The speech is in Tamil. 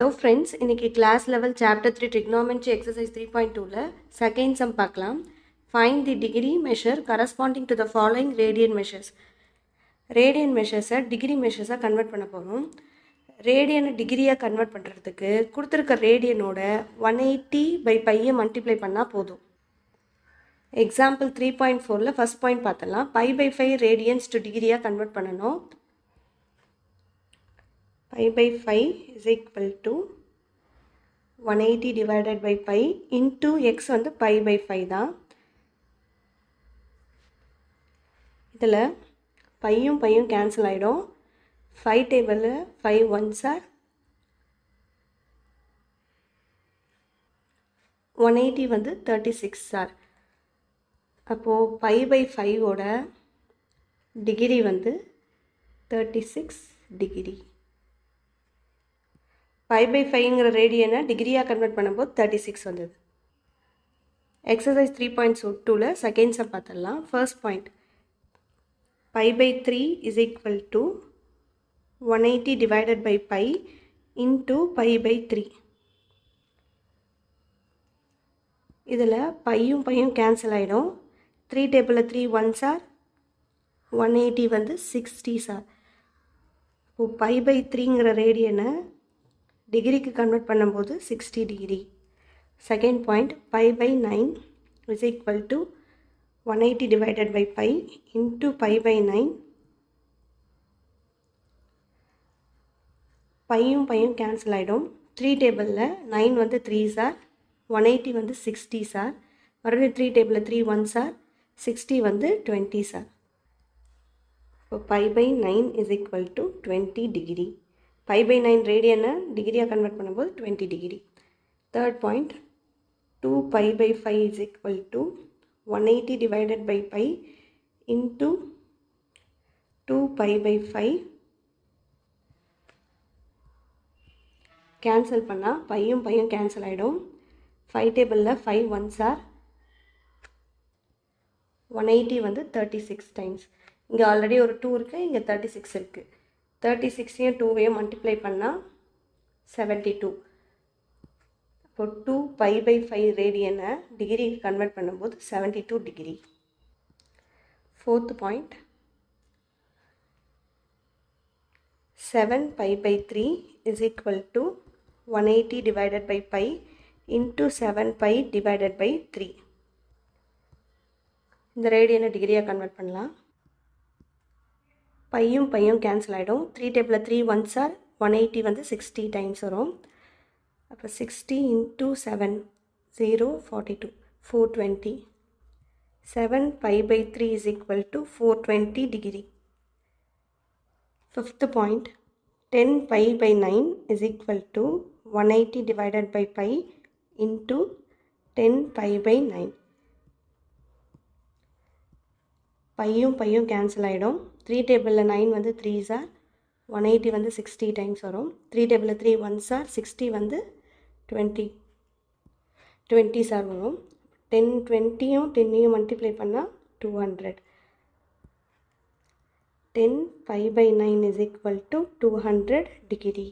Hello friends, இன்னைக்கு class level chapter 3 trigonometry exercise 3.2ல second sum பார்க்கலாம். Find the degree measure corresponding to the following radian measures. Radian measures degree measures convert பண்ண போறோம். ரேடியனை டிகிரியா கன்வெர்ட் பண்றதுக்கு கொடுத்திருக்க ரேடியனோட 180 by pi மல்டிப்ளை பண்ணா போதும். எக்ஸாம்பிள் 3.4ல ஃபர்ஸ்ட் பாயிண்ட் பார்த்தலாம். pi by 5 ரேடியன்ஸ் டு டிகிரியா கன்வெர்ட் பண்ணனும். pi by 5 is equal to 180 divided by pi into x வந்து pi by 5 தான். இதில் பையும் கேன்சல் ஆகிடும். 5 டேபிளில் 5 ones are 180 வந்து 36 சார். அப்போது pi by 5 ஓட டிகிரி வந்து 36 டிகிரி. pi by 5ங்கிற ரேடியனை டிகிரியாக கன்வெர்ட் பண்ணும்போது 36 வந்தது. எக்ஸசைஸ் 3.2ல செகண்ட் சம் பார்த்துடலாம். First point pi by 3 is equal to 180 divided by pi into pi by 3. இதில் பையும் கேன்சல் ஆகிடும். 3 டேபிளில் 3 ones are 180 வந்து 60 சார். இப்போது pi by 3ங்கிற ரேடியனை டிகிரிக்கு கன்வெர்ட் பண்ணும்போது 60 degree. Second point pi by 9 is equal to 180 divided by pi into pi by 9. பையும் cancel ஆகிடும். 3 டேபிளில் 9 வந்து 3 சார், 180 வந்து 60 சார். மறுபடியும் 3 டேபிளில் 3 1 சார், 60 வந்து 20 சார். இப்போ pi by 9 is equal to 20 degree. pi by 9 ரேடியனை டிகிரியாக கன்வெர்ட் பண்ணும்போது 20 degree. Third point 2 pi by 5 is equal to 180 divided by pi into 2 pi by 5. Cancel பண்ணால் பையும் கேன்சல் ஆகிடும். 5 டேபிளில் 5 ones are 180 வந்து 36 டைம்ஸ். இங்கே ஆல்ரெடி ஒரு 2 இருக்குது, இங்கே 36 இருக்குது. 36ஐயும் 2ஐயும் மல்டிப்ளை பண்ணால் 72. இப்போ 2 pi by 5 ரேடியனை டிகிரிக்கு கன்வெர்ட் பண்ணும்போது 72 degree. Fourth point 7 pi by 3 is equal to 180 divided by pi into 7 pi divided by 3. இந்த ரேடியனை டிகிரியாக கன்வெர்ட் பண்ணலாம். பையும் கேன்சல் ஆகிடும். 3 டேபிளில் 3 ones are 180 வந்து 60 டைம்ஸ் வரும். அப்போ 60 into 7 0 42 420. 7 pi by 3 is equal to 420 degree. Fifth point 10 pi by 9 is equal to 180 divided by pi into 10 pi by 9. பையும் cancel ஆகிடும். 3 டேபிளில் 9 வந்து 3 சார், 180 வந்து 60 டைம்ஸ் வரும். 3 டேபிளில் 3 1 சார், 60 வந்து 20 சார் வரும். 10யும் மல்டிப்ளை பண்ணால் 200. 10 pi by 9 is equal to 200 degree.